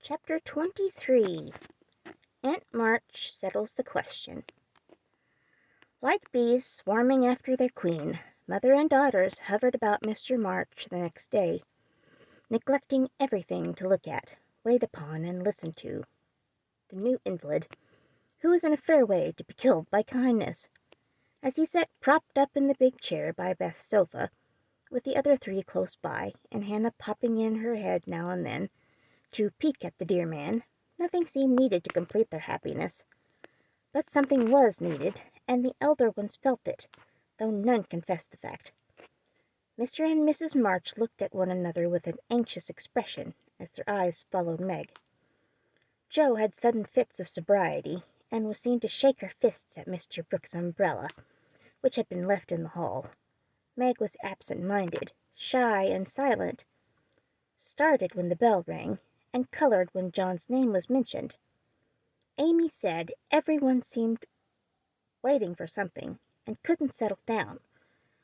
Chapter 23. Aunt March Settles the Question. Like bees swarming after their queen, mother and daughters hovered about Mr. March the next day, neglecting everything to look at, wait upon, and listen to the new invalid, who was in a fair way to be killed by kindness, as he sat propped up in the big chair by Beth's sofa, with the other three close by, and Hannah popping in her head now and then to peek at the dear man. Nothing seemed needed to complete their happiness, but something was needed, and the elder ones felt it, though none confessed the fact. Mr. and Mrs. March looked at one another with an anxious expression as their eyes followed Meg. Jo had sudden fits of sobriety, and was seen to shake her fists at Mr. Brooks' umbrella, which had been left in the hall. Meg was absent-minded, shy, and silent, started when the bell rang, and colored when John's name was mentioned. Amy said everyone seemed waiting for something, and couldn't settle down,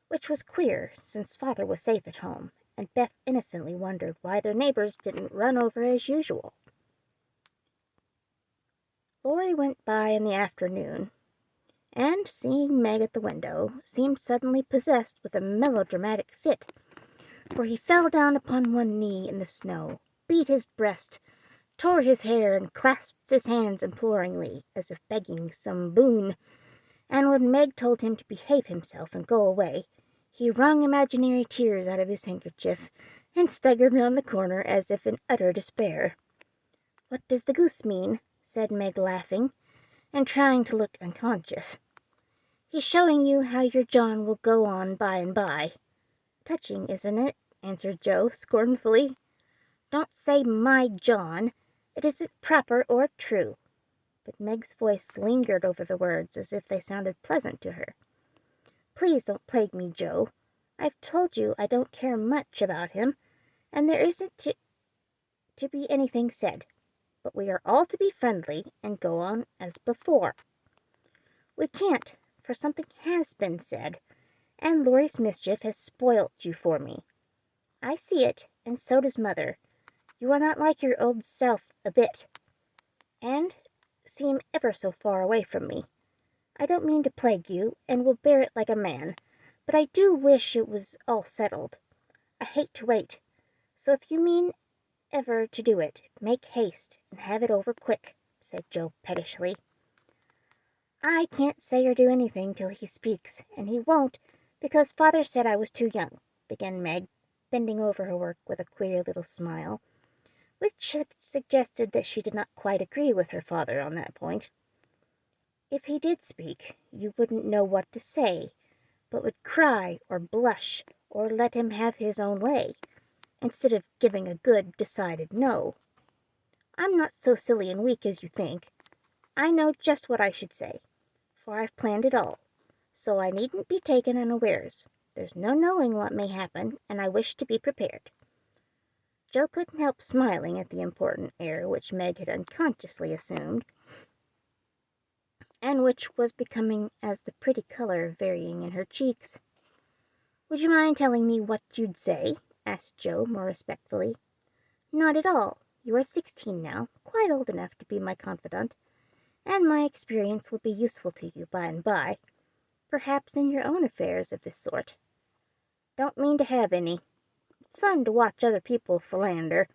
which was queer, since father was safe at home, and Beth innocently wondered why their neighbors didn't run over as usual. Laurie went by in the afternoon, and, seeing Meg at the window, seemed suddenly possessed with a melodramatic fit, for he fell down upon one knee in the snow, beat his breast, tore his hair, and clasped his hands imploringly, as if begging some boon, and when Meg told him to behave himself and go away, he wrung imaginary tears out of his handkerchief, and staggered round the corner as if in utter despair. "What does the goose mean?" said Meg, laughing, and trying to look unconscious. "He's showing you how your John will go on by and by." "Touching, isn't it?" answered Jo, scornfully. "Don't say my John. It isn't proper or true." But Meg's voice lingered over the words as if they sounded pleasant to her. "Please don't plague me, Jo. I've told you I don't care much about him, and there isn't to be anything said. But we are all to be friendly and go on as before." "We can't, for something has been said, and Laurie's mischief has spoilt you for me. I see it, and so does mother. You are not like your old self a bit, and seem ever so far away from me. I don't mean to plague you, and will bear it like a man, but I do wish it was all settled. I hate to wait, so if you mean ever to do it, make haste and have it over quick," said Jo pettishly. "I can't say or do anything till he speaks, and he won't, because father said I was too young," began Meg, bending over her work with a queer little smile, which suggested that she did not quite agree with her father on that point. "If he did speak, you wouldn't know what to say, but would cry or blush or let him have his own way, instead of giving a good, decided no. I'm not so silly and weak as you think. I know just what I should say, for I've planned it all, so I needn't be taken unawares. There's no knowing what may happen, and I wish to be prepared." Jo couldn't help smiling at the important air which Meg had unconsciously assumed, and which was becoming as the pretty color varying in her cheeks. "Would you mind telling me what you'd say?" asked Jo more respectfully. "Not at all. You are 16 now, quite old enough to be my confidant, and my experience will be useful to you by and by, perhaps in your own affairs of this sort." "Don't mean to have any. It's fun to watch other people philander,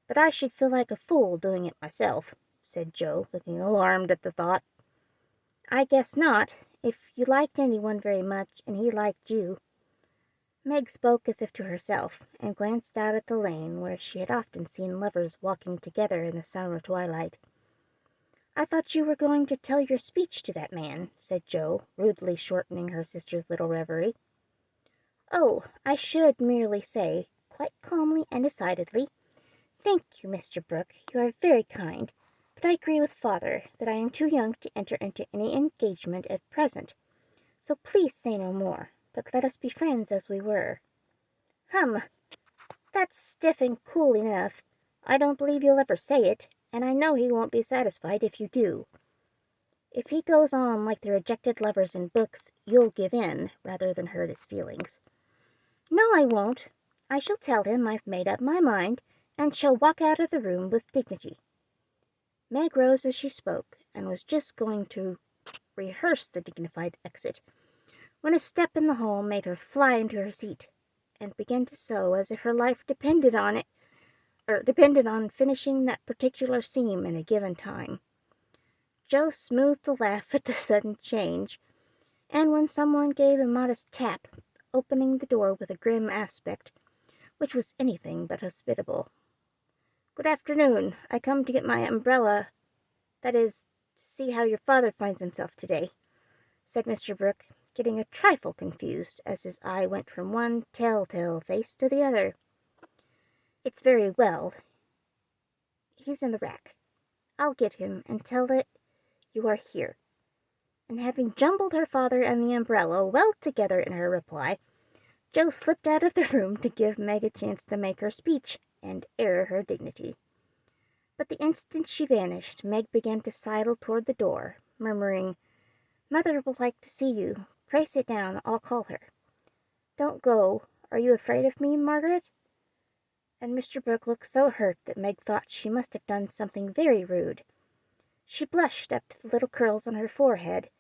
but I should feel like a fool doing it myself," said Jo, looking alarmed at the thought. "I guess not, if you liked anyone very much and he liked you." Meg spoke as if to herself, and glanced out at the lane where she had often seen lovers walking together in the summer twilight. "I thought you were going to tell your speech to that man," said Jo, rudely shortening her sister's little reverie. "Oh, I should merely say, quite calmly and decidedly, 'Thank you, Mr. Brooke, you are very kind, but I agree with father that I am too young to enter into any engagement at present, so please say no more, but let us be friends as we were.'" "Hum! That's stiff and cool enough. I don't believe you'll ever say it, and I know he won't be satisfied if you do. If he goes on like the rejected lovers in books, you'll give in, rather than hurt his feelings." "No, I won't. I shall tell him I've made up my mind, and shall walk out of the room with dignity." Meg rose as she spoke, and was just going to rehearse the dignified exit, when a step in the hall made her fly into her seat, and begin to sew as if her life depended on it, or depended on finishing that particular seam in a given time. Joe smoothed a laugh at the sudden change, and when someone gave a modest tap, opening the door with a grim aspect, which was anything but hospitable. "Good afternoon. I come to get my umbrella, that is, to see how your father finds himself today," said Mr. Brooke, getting a trifle confused as his eye went from one telltale face to the other. "It's very well. He's in the rack. I'll get him and tell it you are here." And having jumbled her father and the umbrella well together in her reply, Joe slipped out of the room to give Meg a chance to make her speech and air her dignity. But the instant she vanished, Meg began to sidle toward the door, murmuring, "Mother will like to see you. Pray sit down. I'll call her." "Don't go. Are you afraid of me, Margaret?" And Mr. Brooke looked so hurt that Meg thought she must have done something very rude. She blushed up to the little curls on her forehead,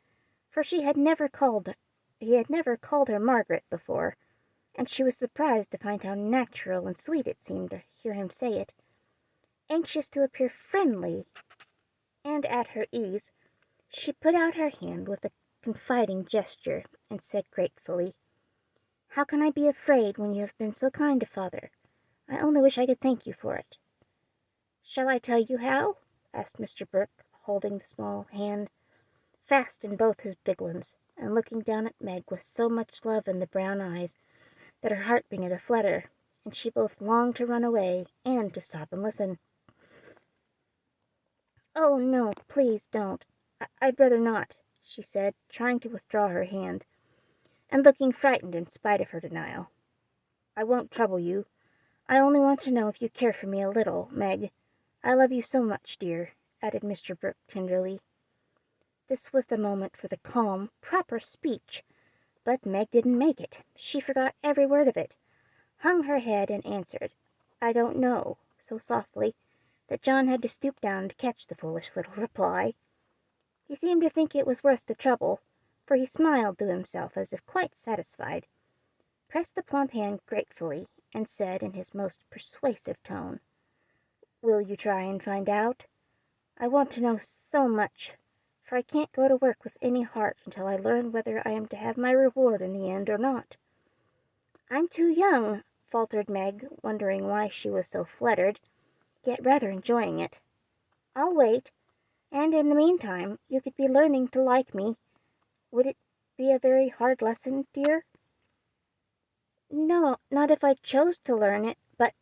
for he had never called her Margaret before, and she was surprised to find how natural and sweet it seemed to hear him say it. Anxious to appear friendly and at her ease, she put out her hand with a confiding gesture, and said gratefully, "How can I be afraid when you have been so kind to father? I only wish I could thank you for it." "Shall I tell you how?" asked Mr. Brooke, holding the small hand fast in both his big ones, and looking down at Meg with so much love in the brown eyes that her heart began to flutter, and she both longed to run away and to stop and listen. "Oh, no, please don't. I'd rather not," she said, trying to withdraw her hand, and looking frightened in spite of her denial. "I won't trouble you. I only want to know if you care for me a little, Meg. I love you so much, dear," added Mr. Brooke tenderly. This was the moment for the calm, proper speech, but Meg didn't make it. She forgot every word of it, hung her head, and answered, "I don't know," so softly that John had to stoop down to catch the foolish little reply. He seemed to think it was worth the trouble, for he smiled to himself as if quite satisfied, pressed the plump hand gratefully, and said in his most persuasive tone, "Will you try and find out? I want to know so much, for I can't go to work with any heart until I learn whether I am to have my reward in the end or not." "I'm too young," faltered Meg, wondering why she was so fluttered, yet rather enjoying it. "I'll wait, and in the meantime you could be learning to like me. Would it be a very hard lesson, dear?" "No, not if I chose to learn it, but—"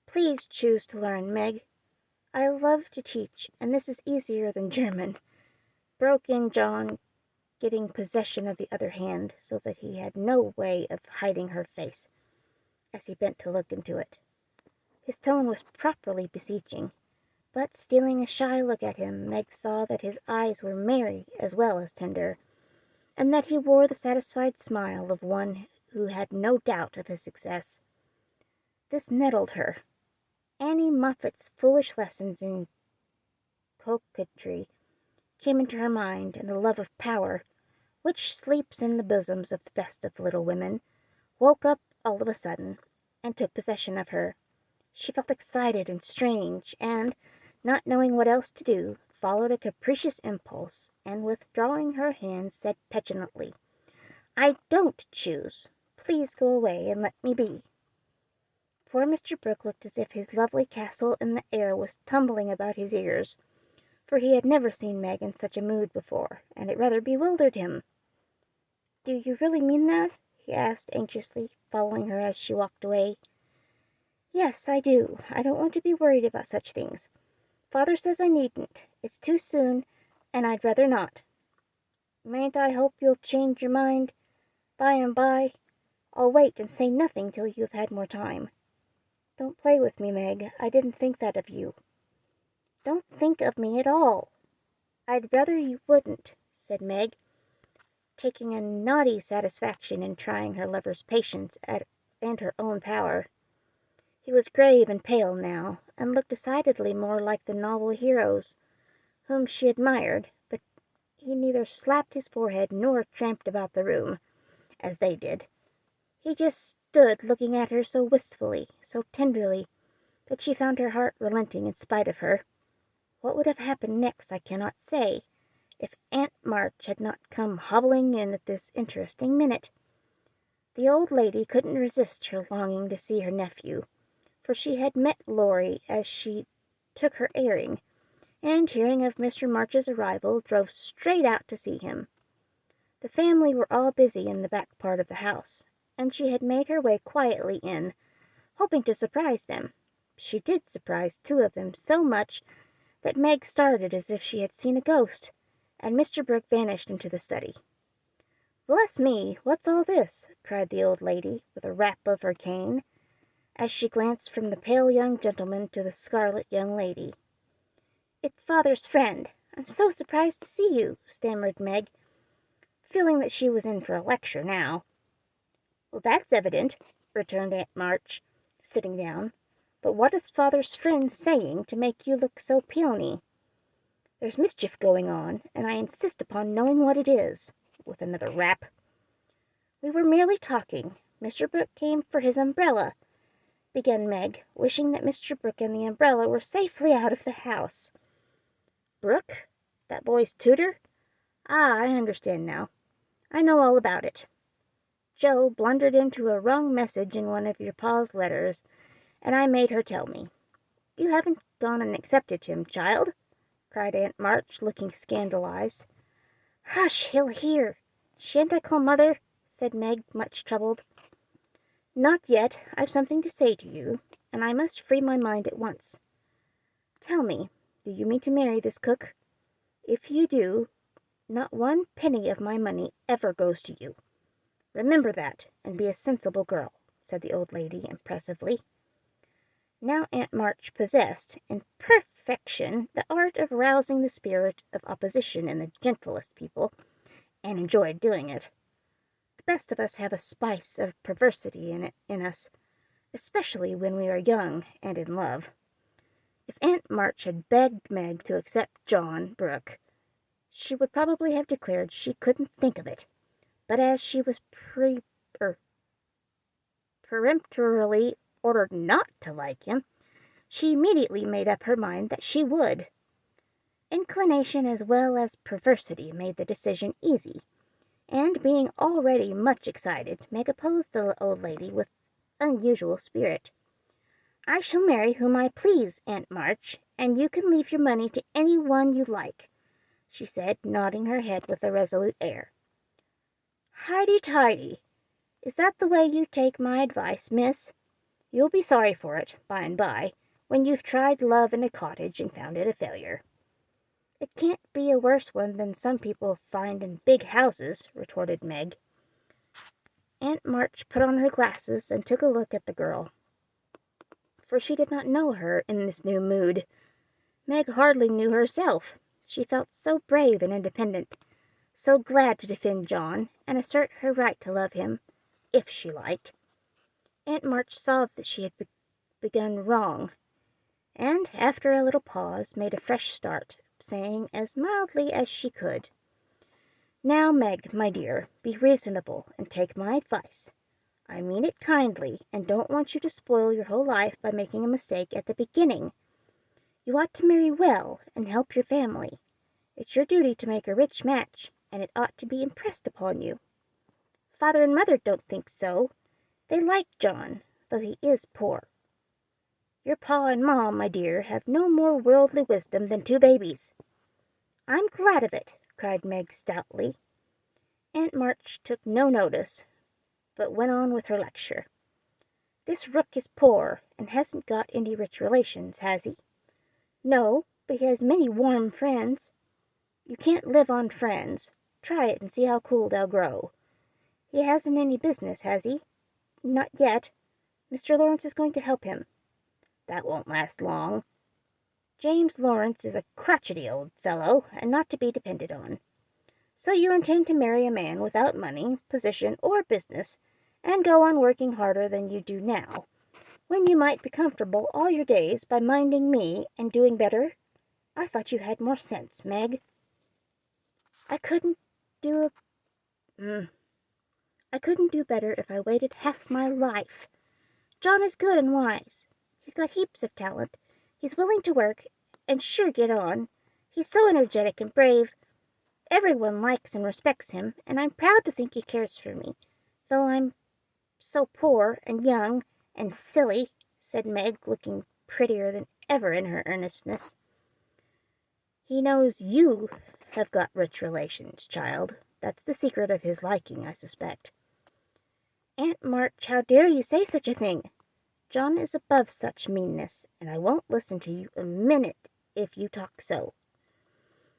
"Please choose to learn, Meg. I love to teach, and this is easier than German," broke in John, getting possession of the other hand, so that he had no way of hiding her face, as he bent to look into it. His tone was properly beseeching, but stealing a shy look at him, Meg saw that his eyes were merry as well as tender, and that he wore the satisfied smile of one who had no doubt of his success. This nettled her. Annie Moffat's foolish lessons in coquetry came into her mind, and the love of power, which sleeps in the bosoms of the best of little women, woke up all of a sudden, and took possession of her. She felt excited and strange, and, not knowing what else to do, followed a capricious impulse, and withdrawing her hand, said petulantly, "I don't choose. Please go away and let me be." Poor Mr. Brooke looked as if his lovely castle in the air was tumbling about his ears, for he had never seen Meg in such a mood before, and it rather bewildered him. "Do you really mean that?" he asked anxiously, following her as she walked away. "Yes, I do. I don't want to be worried about such things. Father says I needn't. It's too soon, and I'd rather not." "Mayn't I hope you'll change your mind by and by? I'll wait and say nothing till you've had more time." "Don't play with me, Meg. I didn't think that of you." "Don't think of me at all." "I'd rather you wouldn't," said Meg, taking a naughty satisfaction in trying her lover's patience and her own power. He was grave and pale now, and looked decidedly more like the novel heroes whom she admired, but he neither slapped his forehead nor tramped about the room, as they did. He just stood looking at her so wistfully, so tenderly, that she found her heart relenting in spite of her. What would have happened next I cannot say, if Aunt March had not come hobbling in at this interesting minute. The old lady couldn't resist her longing to see her nephew, for she had met Laurie as she took her airing, and hearing of Mr. March's arrival, drove straight out to see him. The family were all busy in the back part of the house, and she had made her way quietly in, hoping to surprise them. She did surprise two of them so much that Meg started as if she had seen a ghost, and Mr. Brooke vanished into the study. "Bless me, what's all this?" cried the old lady, with a rap of her cane, as she glanced from the pale young gentleman to the scarlet young lady. "It's father's friend. I'm so surprised to see you," stammered Meg, feeling that she was in for a lecture now. "Well, that's evident," returned Aunt March, sitting down. "But what is father's friend saying to make you look so peony? There's mischief going on, and I insist upon knowing what it is," with another rap. "We were merely talking. Mr. Brooke came for his umbrella," began Meg, wishing that Mr. Brooke and the umbrella were safely out of the house. "Brooke? That boy's tutor? Ah, I understand now. I know all about it. Joe blundered into a wrong message in one of your pa's letters, and I made her tell me. You haven't gone and accepted him, child?" cried Aunt March, looking scandalized. "Hush, he'll hear. Shan't I call mother?" said Meg, much troubled. "Not yet. I've something to say to you, and I must free my mind at once. Tell me, do you mean to marry this cook? If you do, not one penny of my money ever goes to you. Remember that, and be a sensible girl," said the old lady impressively. Now Aunt March possessed, in perfection, the art of rousing the spirit of opposition in the gentlest people, and enjoyed doing it. The best of us have a spice of perversity in us, especially when we are young and in love. If Aunt March had begged Meg to accept John Brooke, she would probably have declared she couldn't think of it, but as she was peremptorily ordered not to like him, she immediately made up her mind that she would. Inclination as well as perversity made the decision easy, and being already much excited, Meg opposed the old lady with unusual spirit. "I shall marry whom I please, Aunt March, and you can leave your money to any one you like," she said, nodding her head with a resolute air. "Highty-tighty! Is that the way you take my advice, miss? You'll be sorry for it, by and by, when you've tried love in a cottage and found it a failure." "It can't be a worse one than some people find in big houses," retorted Meg. Aunt March put on her glasses and took a look at the girl, for she did not know her in this new mood. Meg hardly knew herself. She felt so brave and independent, so glad to defend John and assert her right to love him, if she liked. Aunt March saw that she had begun wrong, and, after a little pause, made a fresh start, saying as mildly as she could, "Now, Meg, my dear, be reasonable and take my advice. I mean it kindly, and don't want you to spoil your whole life by making a mistake at the beginning. You ought to marry well and help your family. It's your duty to make a rich match, and it ought to be impressed upon you. Father and mother don't think so. They like John, though he is poor. Your pa and ma, my dear, have no more worldly wisdom than two babies." "I'm glad of it," cried Meg stoutly. Aunt March took no notice, but went on with her lecture. "This Rook is poor, and hasn't got any rich relations, has he?" "No, but he has many warm friends." "You can't live on friends. Try it and see how cool they'll grow. He hasn't any business, has he?" "Not yet. Mr. Lawrence is going to help him." "That won't last long. James Lawrence is a crotchety old fellow, and not to be depended on. So you intend to marry a man without money, position, or business, and go on working harder than you do now. when you might be comfortable all your days by minding me and doing better? I thought you had more sense, Meg." I couldn't do a I couldn't do better if I waited half my life. John is good and wise. He's got heaps of talent. He's willing to work and sure get on. He's so energetic and brave. Everyone likes and respects him, and I'm proud to think he cares for me, though I'm so poor and young and silly," said Meg, looking prettier than ever in her earnestness. "He knows you have got rich relations, child. That's the secret of his liking, I suspect." "Aunt March, how dare you say such a thing? John is above such meanness, and I won't listen to you a minute if you talk so,"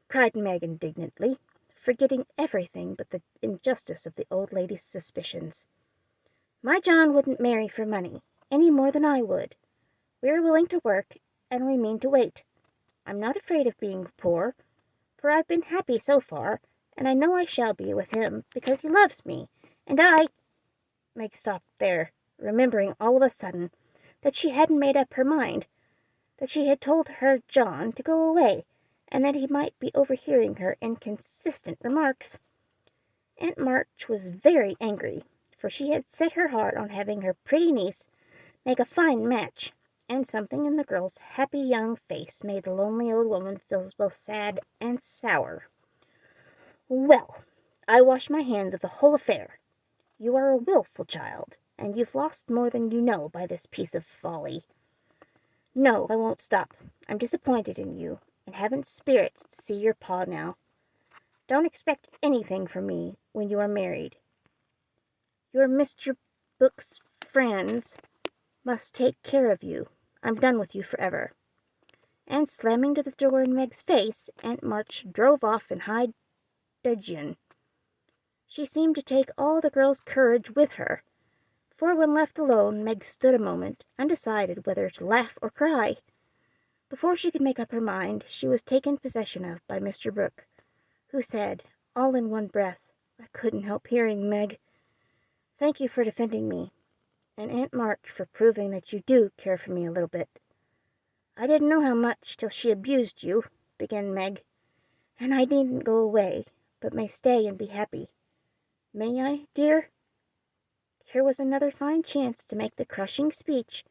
cried Meg indignantly, forgetting everything but the injustice of the old lady's suspicions. "My John wouldn't marry for money, any more than I would. We're willing to work, and we mean to wait. I'm not afraid of being poor, for I've been happy so far, and I know I shall be with him, because he loves me, and Meg stopped there, remembering all of a sudden that she hadn't made up her mind, that she had told her John to go away, and that he might be overhearing her inconsistent remarks. Aunt March was very angry, for she had set her heart on having her pretty niece make a fine match, and something in the girl's happy young face made the lonely old woman feel both sad and sour. "Well, I wash my hands of the whole affair. You are a wilful child, and you've lost more than you know by this piece of folly. No, I won't stop. I'm disappointed in you, and haven't spirits to see your pa now. Don't expect anything from me when you are married. Your Mr. Brooks' friends must take care of you. I'm done with you forever." And slamming to the door in Meg's face, Aunt March drove off in high dudgeon. She seemed to take all the girl's courage with her, for when left alone, Meg stood a moment, undecided whether to laugh or cry. Before she could make up her mind, she was taken possession of by Mr. Brooke, who said, all in one breath, "I couldn't help hearing, Meg. Thank you for defending me, and Aunt March for proving that you do care for me a little bit." "I didn't know how much till she abused you," began Meg, "and I needn't go away, but may stay and be happy. May I, dear?" Here was another fine chance to make the crushing speech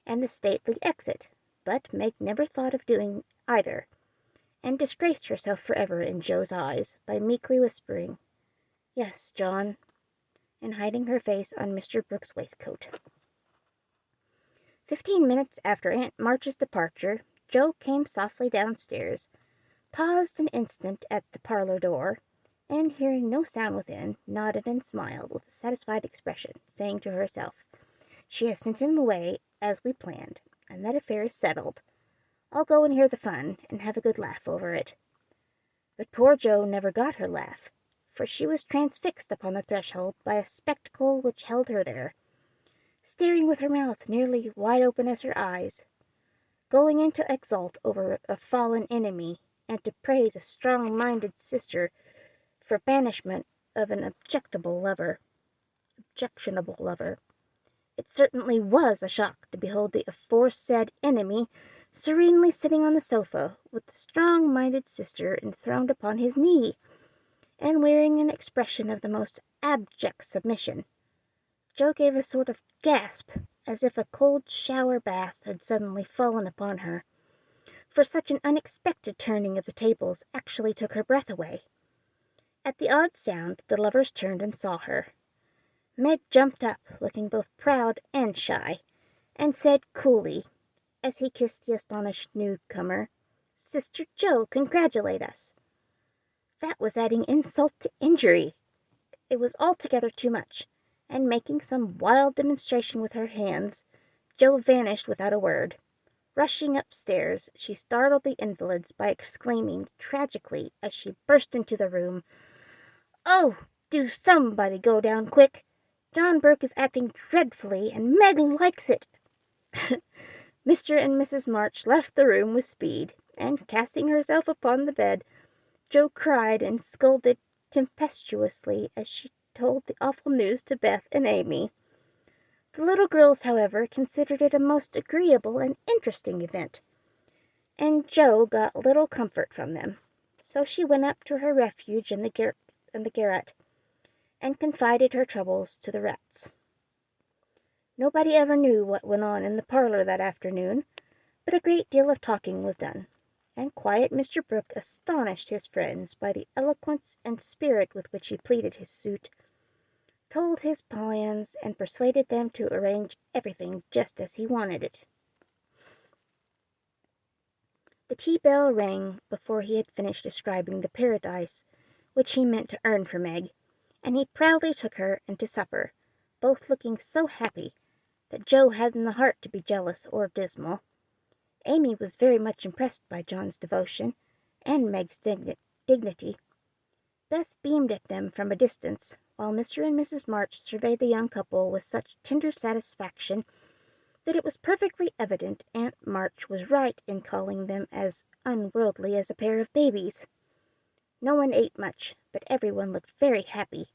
and the stately exit, but Meg never thought of doing either, and disgraced herself forever in Joe's eyes by meekly whispering, "Yes, John," and hiding her face on Mr. Brooks' waistcoat. 15 minutes after Aunt March's departure, Joe came softly downstairs, paused an instant at the parlor door, and hearing no sound within, nodded and smiled with a satisfied expression, saying to herself, "She has sent him away as we planned, and that affair is settled. I'll go and hear the fun, and have a good laugh over it." But poor Joe never got her laugh, for she was transfixed upon the threshold by a spectacle which held her there, staring with her mouth nearly wide open as her eyes, going in to exult over a fallen enemy, and to praise a strong-minded sister for banishment of an objectionable lover. It certainly was a shock to behold the aforesaid enemy serenely sitting on the sofa, with the strong-minded sister enthroned upon his knee, and wearing an expression of the most abject submission. Joe gave a sort of gasp, as if a cold shower bath had suddenly fallen upon her, for such an unexpected turning of the tables actually took her breath away. At the odd sound, the lovers turned and saw her. Meg jumped up, looking both proud and shy, and said coolly, as he kissed the astonished newcomer, "Sister Joe, congratulate us." That was adding insult to injury. It was altogether too much, and making some wild demonstration with her hands, Joe vanished without a word. Rushing upstairs, she startled the invalids by exclaiming tragically as she burst into the room, "Oh, do somebody go down quick! John Brooke is acting dreadfully, and Meg likes it." Mr. and Mrs. March left the room with speed, and casting herself upon the bed, Joe cried and scolded tempestuously as she told the awful news to Beth and Amy. The little girls, however, considered it a most agreeable and interesting event, and Jo got little comfort from them. So she went up to her refuge in the garret, and confided her troubles to the rats. Nobody ever knew what went on in the parlour that afternoon, but a great deal of talking was done, and quiet Mr. Brooke astonished his friends by the eloquence and spirit with which he pleaded his suit, told his plans, and persuaded them to arrange everything just as he wanted it. The tea bell rang before he had finished describing the paradise which he meant to earn for Meg, and he proudly took her into supper, both looking so happy that Jo hadn't the heart to be jealous or dismal. Amy was very much impressed by John's devotion and Meg's dignity. Beth beamed at them from a distance, while Mr. and Mrs. March surveyed the young couple with such tender satisfaction that it was perfectly evident Aunt March was right in calling them as unworldly as a pair of babies. No one ate much, but everyone looked very happy,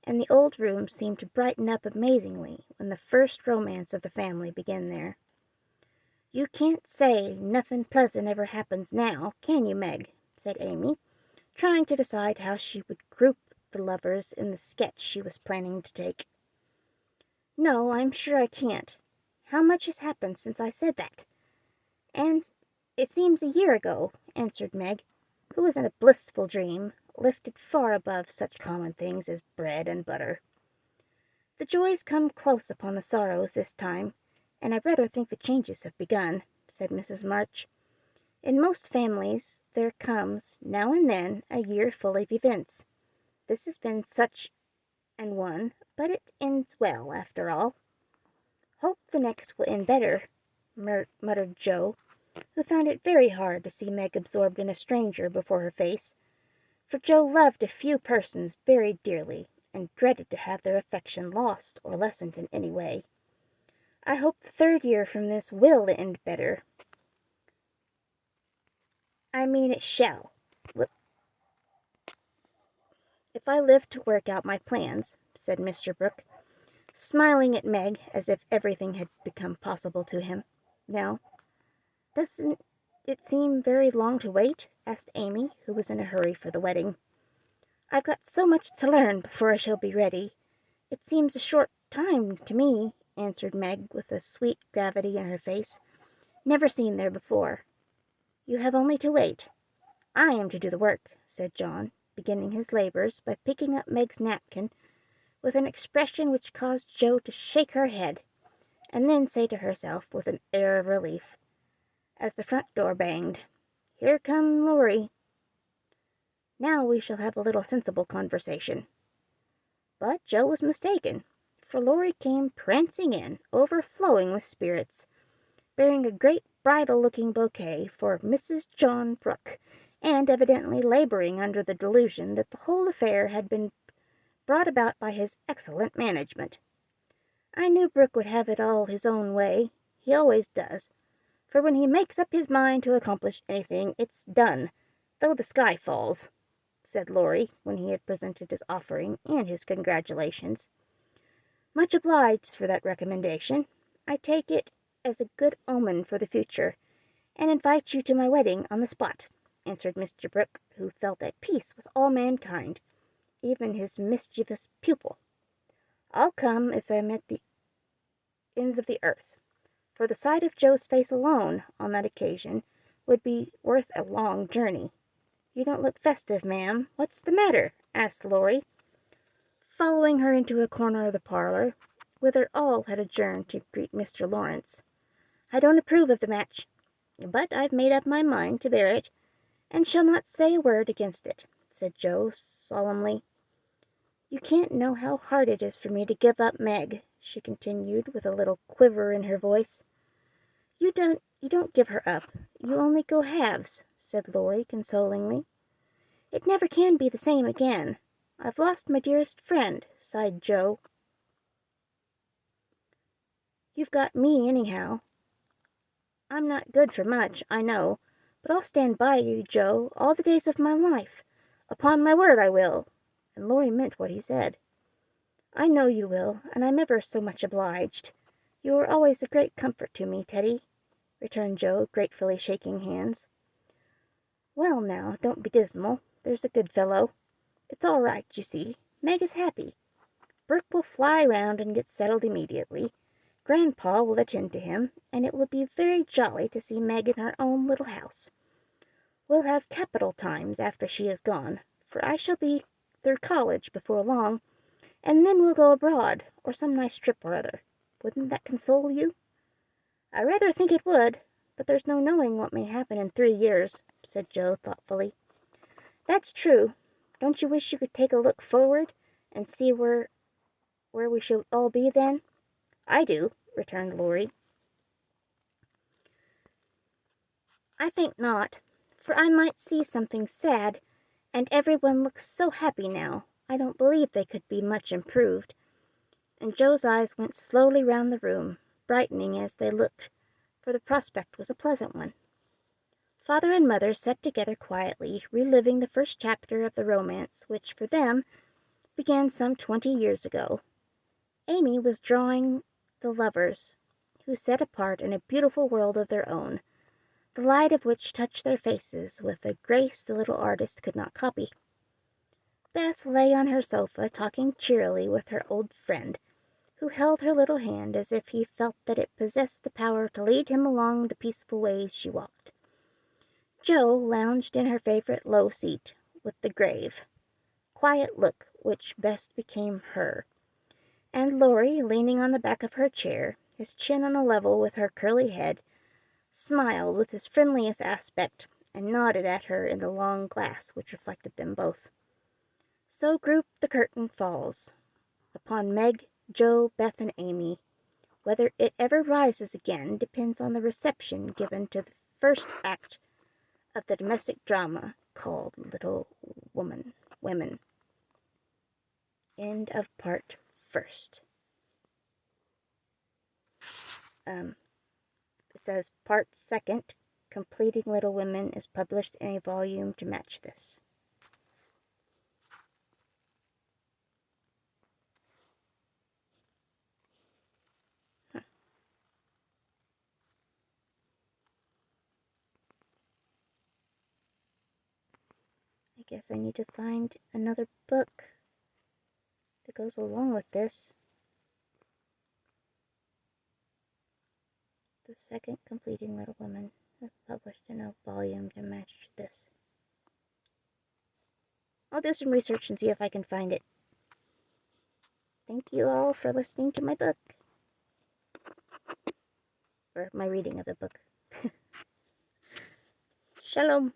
and the old room seemed to brighten up amazingly when the first romance of the family began there. "You can't say nothin' pleasant ever happens now, can you, Meg?" said Amy, trying to decide how she would group the lovers in the sketch she was planning to take. "No, I'm sure I can't. How much has happened since I said that?" "And it seems a year ago," answered Meg, who was in a blissful dream, lifted far above such common things as bread and butter. "The joys come close upon the sorrows this time, and I rather think the changes have begun," said Mrs. March. "In most families there comes, now and then, a year full of events. This has been such an one, but it ends well, after all." "Hope the next will end better," muttered Jo, who found it very hard to see Meg absorbed in a stranger before her face, for Jo loved a few persons very dearly, and dreaded to have their affection lost or lessened in any way. "I hope the third year from this will end better. I mean it shall, if I live to work out my plans," said Mr. Brooke, smiling at Meg as if everything had become possible to him. "Now, doesn't it seem very long to wait?" asked Amy, who was in a hurry for the wedding. "I've got so much to learn before I shall be ready. It seems a short time to me," answered Meg with a sweet gravity in her face, never seen there before. "You have only to wait. I am to do the work," said John, beginning his labors by picking up Meg's napkin with an expression which caused Jo to shake her head, and then say to herself with an air of relief, as the front door banged, "Here come Laurie. Now we shall have a little sensible conversation." But Jo was mistaken, for Laurie came prancing in, overflowing with spirits, bearing a great bridal-looking bouquet for Mrs. John Brooke, and evidently laboring under the delusion that the whole affair had been brought about by his excellent management. "I knew Brooke would have it all his own way. He always does, for when he makes up his mind to accomplish anything, it's done, though the sky falls," said Laurie, when he had presented his offering and his congratulations. "Much obliged for that recommendation. I take it as a good omen for the future, and invite you to my wedding on the spot," answered Mr. Brooke, who felt at peace with all mankind, even his mischievous pupil. "I'll come if I'm at the ends of the earth, for the sight of Jo's face alone on that occasion would be worth a long journey. You don't look festive, ma'am. What's the matter?" asked Laurie, following her into a corner of the parlor, whither all had adjourned to greet Mr. Lawrence. "I don't approve of the match, but I've made up my mind to bear it, and shall not say a word against it," said Jo solemnly. "You can't know how hard it is for me to give up Meg," she continued, with a little quiver in her voice. You don't give her up. You only go halves," said Laurie consolingly. "It never can be the same again. I've lost my dearest friend," sighed Jo. "You've got me, anyhow. I'm not good for much, I know, but I'll stand by you, Jo, all the days of my life. Upon my word I will." And Laurie meant what he said. "I know you will, and I'm ever so much obliged. You were always a great comfort to me, Teddy," returned Joe, gratefully shaking hands. "Well, now, don't be dismal, there's a good fellow. It's all right, you see. Meg is happy. Burke will fly round and get settled immediately. Grandpa will attend to him, and it will be very jolly to see Meg in her own little house. We'll have capital times after she is gone, for I shall be through college before long, and then we'll go abroad, or some nice trip or other. Wouldn't that console you?" "I rather think it would, but there's no knowing what may happen in 3 years," said Joe thoughtfully. "That's true. Don't you wish you could take a look forward, and see where we shall all be then?" "I do," returned Laurie. "I think not, for I might see something sad, and everyone looks so happy now, I don't believe they could be much improved." And Joe's eyes went slowly round the room, brightening as they looked, for the prospect was a pleasant one. Father and Mother sat together quietly, reliving the first chapter of the romance which, for them, began some 20 years ago. Amy was drawing the lovers, who sat apart in a beautiful world of their own, the light of which touched their faces with a grace the little artist could not copy. Beth lay on her sofa, talking cheerily with her old friend, who held her little hand as if he felt that it possessed the power to lead him along the peaceful ways she walked. Jo lounged in her favorite low seat, with the grave, quiet look which best became her, and Laurie, leaning on the back of her chair, his chin on a level with her curly head, smiled with his friendliest aspect, and nodded at her in the long glass which reflected them both. So grouped the curtain falls upon Meg, Jo, Beth, and Amy. Whether it ever rises again depends on the reception given to the first act of the domestic drama called Little Women. End of part first. It says part second, Completing Little Women, is published in a volume to match this. I guess I need to find another book that goes along with this. The second Completing Little Women is published in a volume to match this. I'll do some research and see if I can find it. Thank you all for listening to my book. Or my reading of the book. Shalom.